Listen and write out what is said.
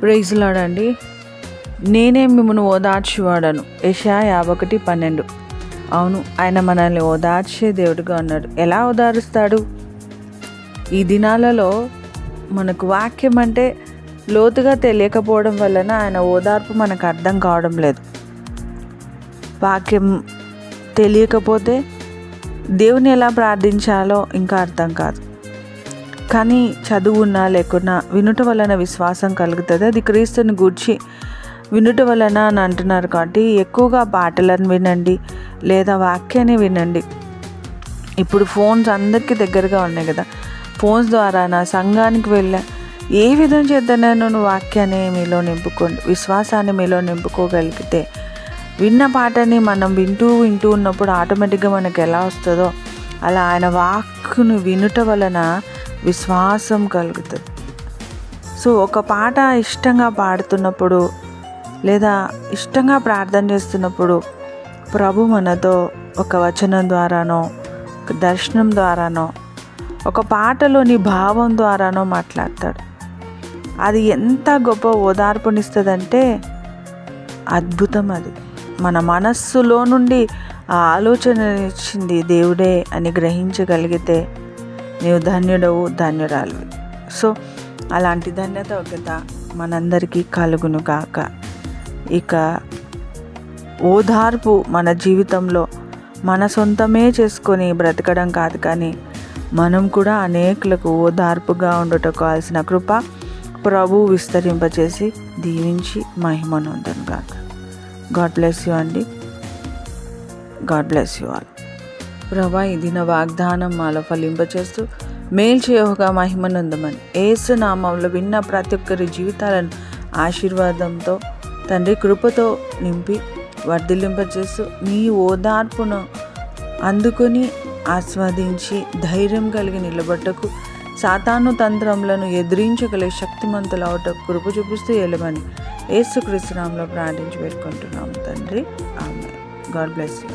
Praise lord అండి. నేనే మిమ్మల్ని ఓదార్చువాడను. యెషయా 51:12. అవును, ఆయన మనల్ని ఓదార్చే దేవుడిగా ఉన్నాడు. ఎలా ఓదారుస్తాడు? ఈ దినాలలో మనకు వాక్యం అంటే లోతుగా తెలియకపోవడం వలన ఆయన ఓదార్పు మనకు అర్థం కావడం లేదు. వాక్యం తెలియకపోతే దేవుని ఎలా ప్రార్థించాలో ఇంకా అర్థం కాదు. కానీ చదువున్నా లేకున్నా వినుట వలన విశ్వాసం కలుగుతుంది. అది క్రీస్తుని గూర్చి వినుట వలన అని అంటున్నారు. కాబట్టి ఎక్కువగా పాటలను వినండి లేదా వాక్యాన్ని వినండి. ఇప్పుడు ఫోన్స్ అందరికీ దగ్గరగా ఉన్నాయి కదా. ఫోన్స్ ద్వారా నా సంఘానికి వెళ్ళా ఏ విధం చేద్దానో వాక్యాన్ని మీలో నింపుకోండి. విశ్వాసాన్ని మీలో నింపుకోగలిగితే విన్న పాటని మనం వింటూ ఉన్నప్పుడు ఆటోమేటిక్గా మనకు ఎలా వస్తుందో అలా ఆయన వాక్కును వినుట వలన విశ్వాసం కలుగుతుంది. సో ఒక పాట ఇష్టంగా పాడుతున్నప్పుడు లేదా ఇష్టంగా ప్రార్థన చేస్తున్నప్పుడు ప్రభు మనతో ఒక వచనం ద్వారానో ఒక దర్శనం ద్వారానో ఒక పాటలోని భావం ద్వారానో మాట్లాడతాడు. అది ఎంత గొప్ప ఓదార్పునిస్తుందంటే అద్భుతం. అది మన మనస్సులో నుండి ఆ ఆలోచన ఇచ్చింది దేవుడే అని గ్రహించగలిగితే నీవు ధన్యుడవు, ధన్యురాలు. సో అలాంటి ధన్యత ఒకట మనందరికీ కలుగును గాక. ఇక ఓదార్పు మన జీవితంలో మన సొంతమే చేసుకొని బ్రతకడం కాదు, కానీ మనం కూడా అనేకులకు ఓదార్పుగా ఉండటం కావాల్సిన కృప ప్రభు విస్తరింపచేసి దీవించి మహిమనొందును గాక. గాడ్ బ్లెస్ యూ అండి. God bless you all. ప్రభా, ఈ దిన వాగ్దానం మాలో ఫలింపచేస్తూ మేలు చేయగా మహిమనందమని యేసు నామంలో విన్న ప్రతి ఒక్కరి జీవితాలను ఆశీర్వాదంతో తండ్రి కృపతో నింపి వర్ధిల్లింపచేస్తూ నీ ఓదార్పును అందుకొని ఆస్వాదించి ధైర్యం కలిగి నిలబట్టకు సాతాను తంత్రములను ఎదిరించగలిగే శక్తిమంతులవుటకు కృప చూపిస్తూ ఎలమని యేసుక్రీస్తు నామములో ప్రార్థించి పెట్టుకుంటున్నాము తండ్రి. ఆమేన్. God bless you.